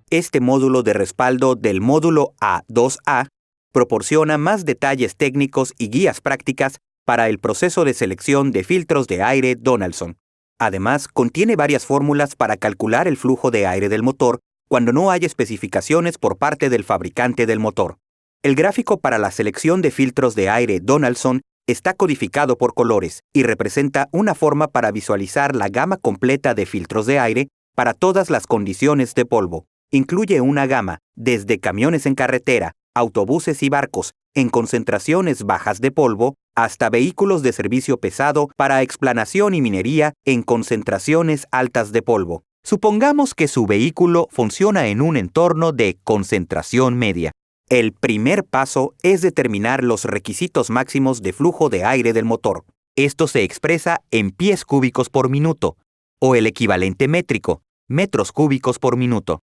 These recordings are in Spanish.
Este módulo de respaldo del módulo A2A proporciona más detalles técnicos y guías prácticas para el proceso de selección de filtros de aire Donaldson. Además, contiene varias fórmulas para calcular el flujo de aire del motor cuando no hay especificaciones por parte del fabricante del motor. El gráfico para la selección de filtros de aire Donaldson está codificado por colores y representa una forma para visualizar la gama completa de filtros de aire para todas las condiciones de polvo. Incluye una gama desde camiones en carretera, autobuses y barcos en concentraciones bajas de polvo hasta vehículos de servicio pesado para explanación y minería en concentraciones altas de polvo. Supongamos que su vehículo funciona en un entorno de concentración media. El primer paso es determinar los requisitos máximos de flujo de aire del motor. Esto se expresa en pies cúbicos por minuto, o el equivalente métrico, metros cúbicos por minuto.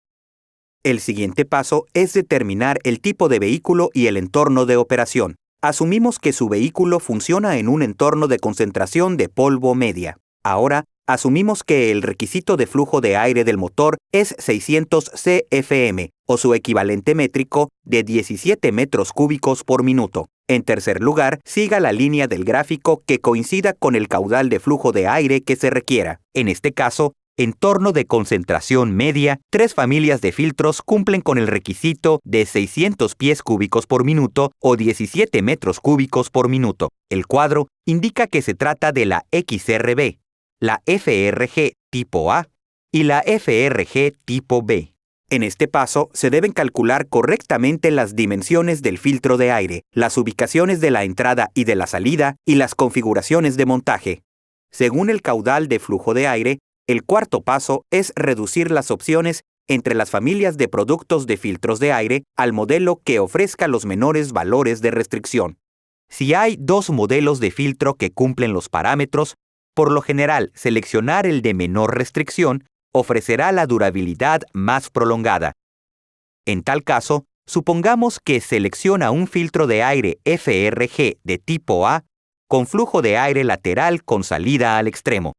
El siguiente paso es determinar el tipo de vehículo y el entorno de operación. Asumimos que su vehículo funciona en un entorno de concentración de polvo media. Ahora, asumimos que el requisito de flujo de aire del motor es 600 CFM, o su equivalente métrico de 17 metros cúbicos por minuto. En tercer lugar, siga la línea del gráfico que coincida con el caudal de flujo de aire que se requiera. En este caso, entorno de concentración media, 3 familias de filtros cumplen con el requisito de 600 pies cúbicos por minuto o 17 metros cúbicos por minuto. El cuadro indica que se trata de la XRB, la FRG tipo A y la FRG tipo B. En este paso, se deben calcular correctamente las dimensiones del filtro de aire, las ubicaciones de la entrada y de la salida y las configuraciones de montaje. Según el caudal de flujo de aire, el cuarto paso es reducir las opciones entre las familias de productos de filtros de aire al modelo que ofrezca los menores valores de restricción. Si hay 2 modelos de filtro que cumplen los parámetros, por lo general, seleccionar el de menor restricción ofrecerá la durabilidad más prolongada. En tal caso, supongamos que selecciona un filtro de aire FRG de tipo A con flujo de aire lateral con salida al extremo.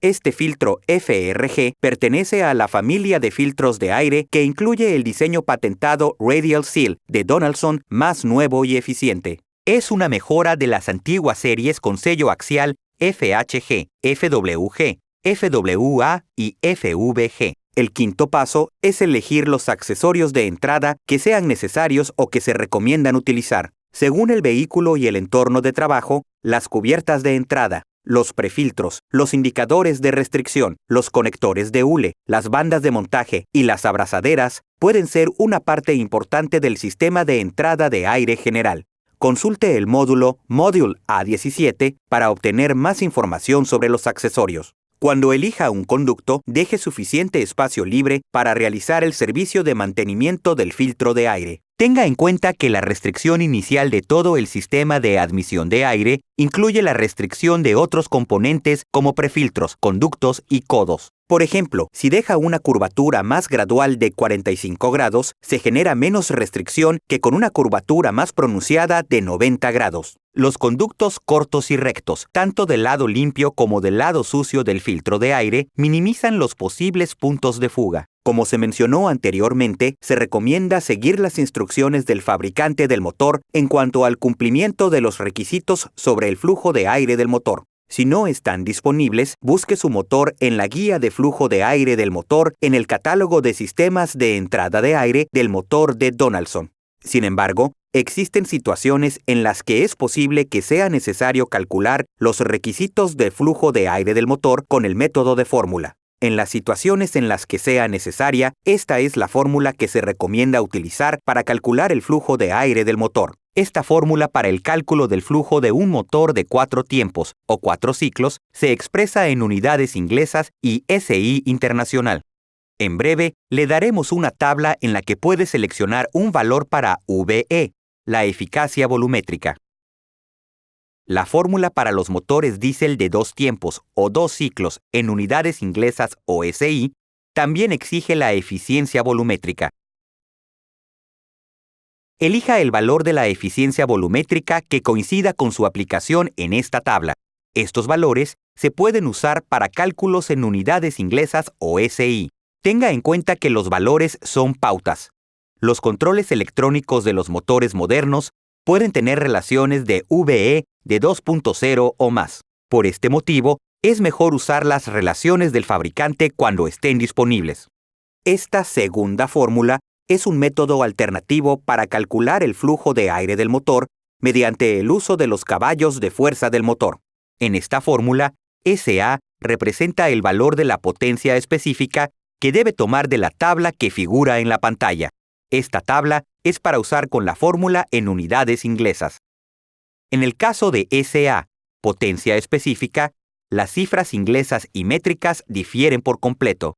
Este filtro FRG pertenece a la familia de filtros de aire que incluye el diseño patentado Radial Seal de Donaldson más nuevo y eficiente. Es una mejora de las antiguas series con sello axial FHG, FWG, FWA y FVG. El quinto paso es elegir los accesorios de entrada que sean necesarios o que se recomiendan utilizar. Según el vehículo y el entorno de trabajo, las cubiertas de entrada, los prefiltros, los indicadores de restricción, los conectores de hule, las bandas de montaje y las abrazaderas pueden ser una parte importante del sistema de entrada de aire general. Consulte el módulo Module A17 para obtener más información sobre los accesorios. Cuando elija un conducto, deje suficiente espacio libre para realizar el servicio de mantenimiento del filtro de aire. Tenga en cuenta que la restricción inicial de todo el sistema de admisión de aire incluye la restricción de otros componentes como prefiltros, conductos y codos. Por ejemplo, si deja una curvatura más gradual de 45 grados, se genera menos restricción que con una curvatura más pronunciada de 90 grados. Los conductos cortos y rectos, tanto del lado limpio como del lado sucio del filtro de aire, minimizan los posibles puntos de fuga. Como se mencionó anteriormente, se recomienda seguir las instrucciones del fabricante del motor en cuanto al cumplimiento de los requisitos sobre el flujo de aire del motor. Si no están disponibles, busque su motor en la guía de flujo de aire del motor en el catálogo de sistemas de entrada de aire del motor de Donaldson. Sin embargo, existen situaciones en las que es posible que sea necesario calcular los requisitos de flujo de aire del motor con el método de fórmula. En las situaciones en las que sea necesaria, esta es la fórmula que se recomienda utilizar para calcular el flujo de aire del motor. Esta fórmula para el cálculo del flujo de un motor de 4 tiempos o 4 ciclos se expresa en unidades inglesas y SI internacional. En breve, le daremos una tabla en la que puede seleccionar un valor para VE, la eficacia volumétrica. La fórmula para los motores diésel de 2 tiempos o 2 ciclos en unidades inglesas o SI también exige la eficiencia volumétrica. Elija el valor de la eficiencia volumétrica que coincida con su aplicación en esta tabla. Estos valores se pueden usar para cálculos en unidades inglesas o SI. Tenga en cuenta que los valores son pautas. Los controles electrónicos de los motores modernos pueden tener relaciones de VE de 2.0 o más. Por este motivo, es mejor usar las relaciones del fabricante cuando estén disponibles. Esta segunda fórmula es un método alternativo para calcular el flujo de aire del motor mediante el uso de los caballos de fuerza del motor. En esta fórmula, SA representa el valor de la potencia específica que debe tomar de la tabla que figura en la pantalla. Esta tabla es para usar con la fórmula en unidades inglesas. En el caso de SA, potencia específica, las cifras inglesas y métricas difieren por completo.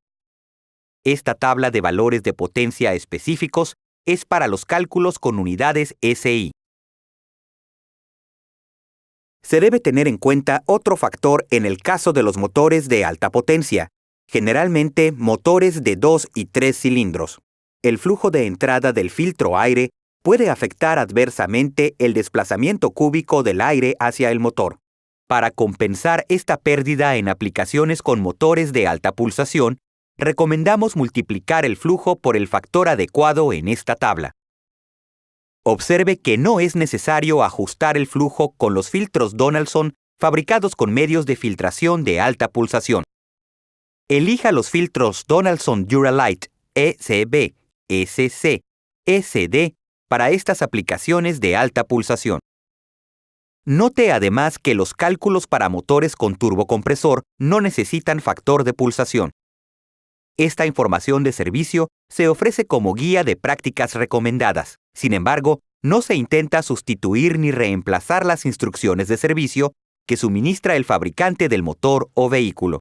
Esta tabla de valores de potencia específicos es para los cálculos con unidades SI. Se debe tener en cuenta otro factor en el caso de los motores de alta potencia, generalmente motores de 2 y 3 cilindros. El flujo de entrada del filtro aire puede afectar adversamente el desplazamiento cúbico del aire hacia el motor. Para compensar esta pérdida en aplicaciones con motores de alta pulsación, recomendamos multiplicar el flujo por el factor adecuado en esta tabla. Observe que no es necesario ajustar el flujo con los filtros Donaldson fabricados con medios de filtración de alta pulsación. Elija los filtros Donaldson Duralite ECB, SC, SD para estas aplicaciones de alta pulsación. Note además que los cálculos para motores con turbocompresor no necesitan factor de pulsación. Esta información de servicio se ofrece como guía de prácticas recomendadas. Sin embargo, no se intenta sustituir ni reemplazar las instrucciones de servicio que suministra el fabricante del motor o vehículo.